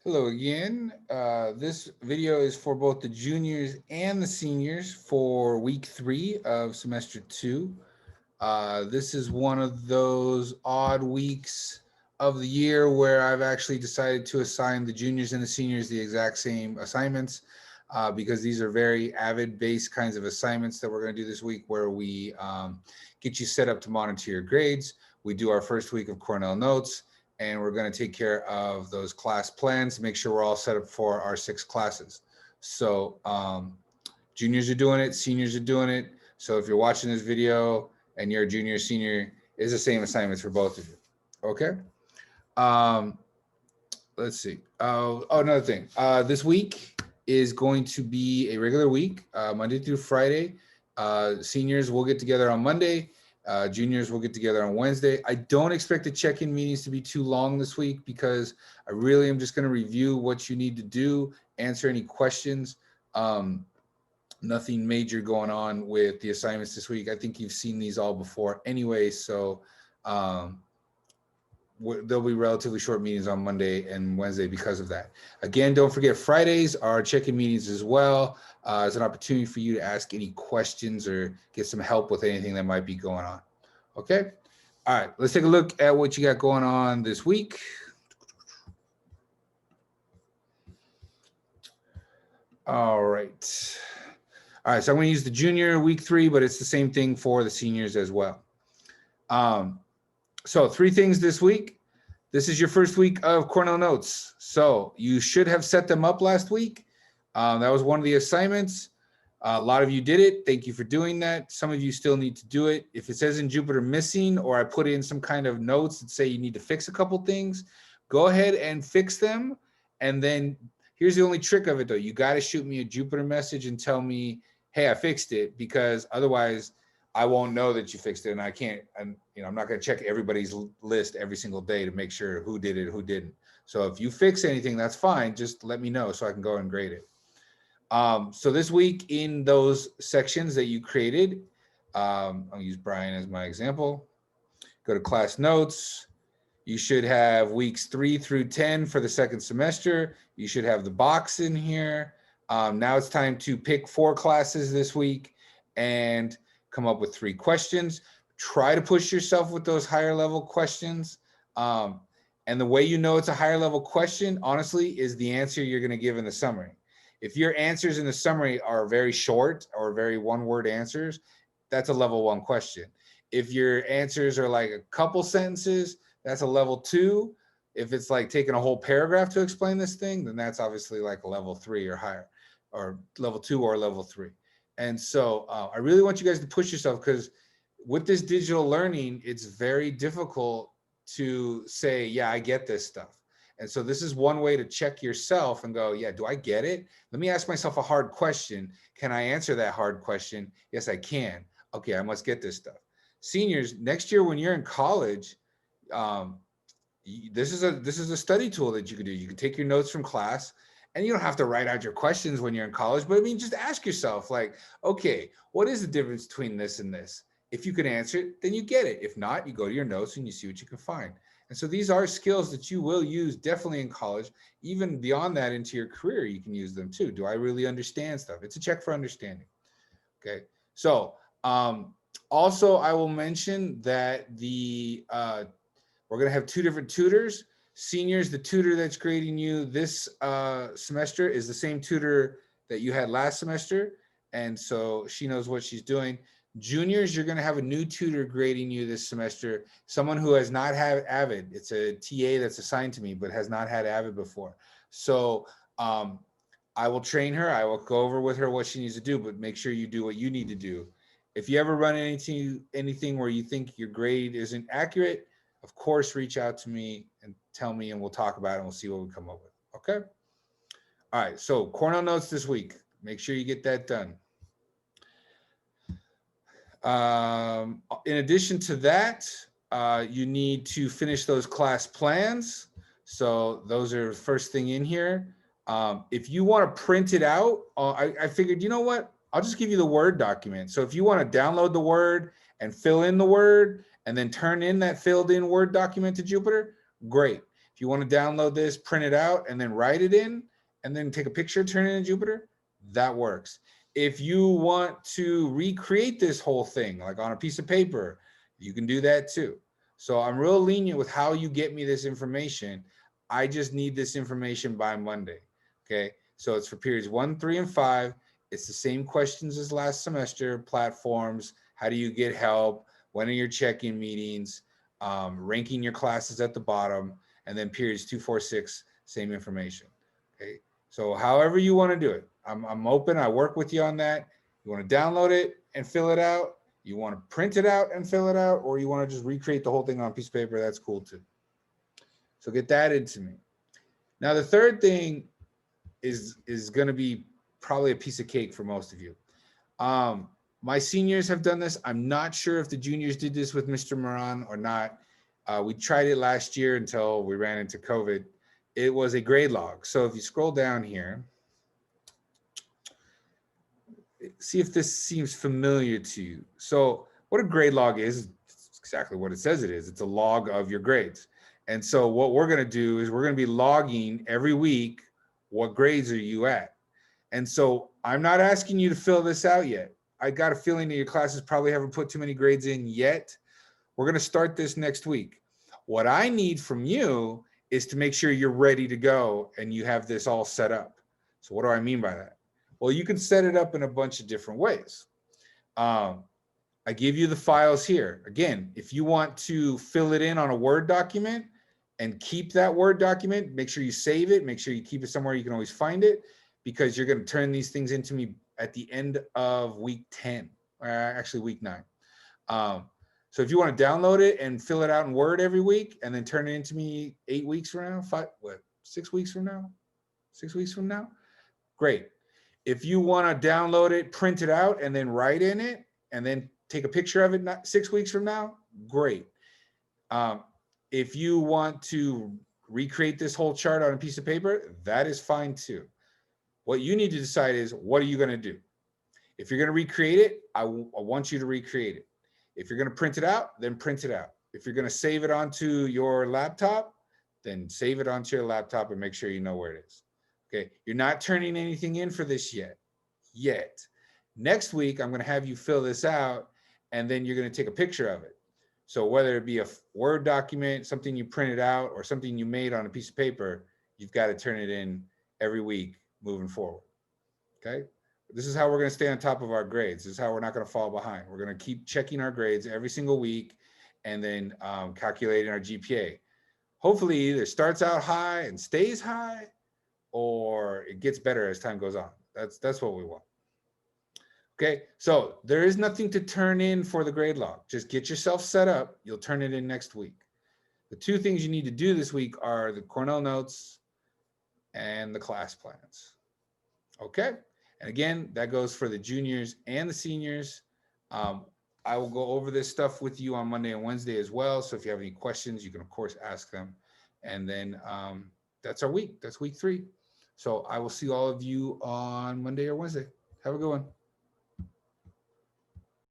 Hello again. This video is for both the juniors and the seniors for week 3 of semester 2. This is one of those odd weeks of the year where I've actually decided to assign the juniors and the seniors the exact same assignments because these are very AVID based kinds of assignments that we're going to do this week where we get you set up to monitor your grades. We do our first week of Cornell Notes, and we're going to take care of those class plans, make sure we're all set up for our 6 classes. So juniors are doing it, seniors are doing it. So if you're watching this video and you're a junior or senior, it's the same assignments for both of you. Okay. Um, let's see. Another thing. This week is going to be a regular week, Monday through Friday. Seniors will get together on Monday. Juniors will get together on Wednesday. I don't expect the check-in meetings to be too long this week because I really am just going to review what you need to do, answer any questions. Nothing major going on with the assignments this week. I think you've seen these all before anyway, so there'll be relatively short meetings on Monday and Wednesday because of that. Again, don't forget Fridays are check-in meetings as well. It's an opportunity for you to ask any questions or get some help with anything that might be going on. Okay? All right, let's take a look at what you got going on this week. All right. All right, so I'm going to use the junior week 3, but it's the same thing for the seniors as well. So 3 things this week. This is your first week of Cornell Notes. So you should have set them up last week. That was one of the assignments. A lot of you did it. Thank you for doing that. Some of you still need to do it. If it says in Jupyter missing, or I put in some kind of notes that say you need to fix a couple things, go ahead and fix them. And then here's the only trick of it though. You got to shoot me a Jupyter message and tell me, hey, I fixed it, because otherwise I won't know that you fixed it, and I can't, I'm not going to check everybody's list every single day to make sure who did it, who didn't. So if you fix anything, that's fine. Just let me know so I can go and grade it. So this week in those sections that you created, I'll use Brian as my example. Go to class notes. You should have weeks 3 through 10 for the second semester. You should have the box in here. Now it's time to pick 4 classes this week and come up with 3 questions. Try to push yourself with those higher level questions. And the way you know it's a higher level question, honestly, is the answer you're going to give in the summary. If your answers in the summary are very short or very one-word answers, that's a level 1 question. If your answers are like a couple sentences, that's a level 2. If it's like taking a whole paragraph to explain this thing, then that's obviously like a level 3 or higher, or level 2 or level 3. And so I really want you guys to push yourself, because with this digital learning, it's very difficult to say, yeah, I get this stuff. And so this is one way to check yourself and go, yeah, do I get it? Let me ask myself a hard question. Can I answer that hard question? Yes, I can. Okay, I must get this stuff. Seniors, next year when you're in college, this is a study tool that you can do. You can take your notes from class, and you don't have to write out your questions when you're in college, but I mean, just ask yourself, like, okay, what is the difference between this and this? If you can answer it, then you get it. If not, you go to your notes and you see what you can find. And so these are skills that you will use definitely in college. Even beyond that, into your career, you can use them too. Do I really understand stuff? It's a check for understanding. Okay. So also, I will mention that we're going to have 2 different tutors. Seniors, the tutor that's grading you this semester is the same tutor that you had last semester. And so she knows what she's doing. Juniors, you're going to have a new tutor grading you this semester, someone who has not had AVID. It's a TA that's assigned to me, but has not had AVID before. So I will train her. I will go over with her what she needs to do, but make sure you do what you need to do. If you ever run anything where you think your grade isn't accurate, of course, reach out to me and tell me, and we'll talk about it, and we'll see what we come up with. Okay? All right, so Cornell Notes this week. Make sure you get that done. In addition to that, you need to finish those class plans. So those are the first thing in here. If you want to print it out, I figured, you know what? I'll just give you the Word document. So if you want to download the Word and fill in the Word and then turn in that filled in Word document to Jupyter, great. If you want to download this, print it out, and then write it in, and then take a picture, turn it in Jupyter, that works. If you want to recreate this whole thing, like on a piece of paper, you can do that too. So I'm real lenient with how you get me this information. I just need this information by Monday, okay? So it's for periods 1, 3, and 5. It's the same questions as last semester, platforms, how do you get help, when are your check-in meetings, ranking your classes at the bottom, and then periods 2, 4, 6, same information, okay? So however you want to do it, I'm open. I work with you on that. You want to download it and fill it out. You want to print it out and fill it out, or you want to just recreate the whole thing on a piece of paper, that's cool too. So get that into me. Now, the third thing is going to be probably a piece of cake for most of you. My seniors have done this. I'm not sure if the juniors did this with Mr. Moran or not. We tried it last year until we ran into COVID. It was a grade log. So if you scroll down here, see if this seems familiar to you. So what a grade log is exactly what it says it is. It's a log of your grades. And so what we're going to do is we're going to be logging every week, what grades are you at? And so I'm not asking you to fill this out yet. I got a feeling that your classes probably haven't put too many grades in yet. We're going to start this next week. What I need from you is to make sure you're ready to go and you have this all set up. So what do I mean by that? Well, you can set it up in a bunch of different ways. I give you the files here. Again, if you want to fill it in on a Word document and keep that Word document, make sure you save it, make sure you keep it somewhere you can always find it, because you're going to turn these things into me at the end of week 10, or actually week 9. So if you want to download it and fill it out in Word every week and then turn it into me 8 weeks from now, 6 weeks from now, 6 weeks from now, great. If you want to download it, print it out, and then write in it, and then take a picture of it 6 weeks from now, great. If you want to recreate this whole chart on a piece of paper, that is fine too. What you need to decide is, what are you going to do? If you're going to recreate it, I want you to recreate it. If you're going to print it out, then print it out. If you're going to save it onto your laptop, then save it onto your laptop and make sure you know where it is. Okay, you're not turning anything in for this yet. Next week, I'm going to have you fill this out, and then you're going to take a picture of it. So whether it be a Word document, something you printed out, or something you made on a piece of paper, you've got to turn it in every week moving forward. Okay, this is how we're going to stay on top of our grades. This is how we're not going to fall behind. We're going to keep checking our grades every single week, and then calculating our GPA. Hopefully, either starts out high and stays high, or it gets better as time goes on. That's what we want. Okay, so there is nothing to turn in for the grade log. Just get yourself set up. You'll turn it in next week. The two things you need to do this week are the Cornell notes and the class plans. Okay, and again, that goes for the juniors and the seniors. I will go over this stuff with you on Monday and Wednesday as well. So if you have any questions, you can of course ask them. And then that's our week. That's week 3. So I will see all of you on Monday or Wednesday. Have a good one.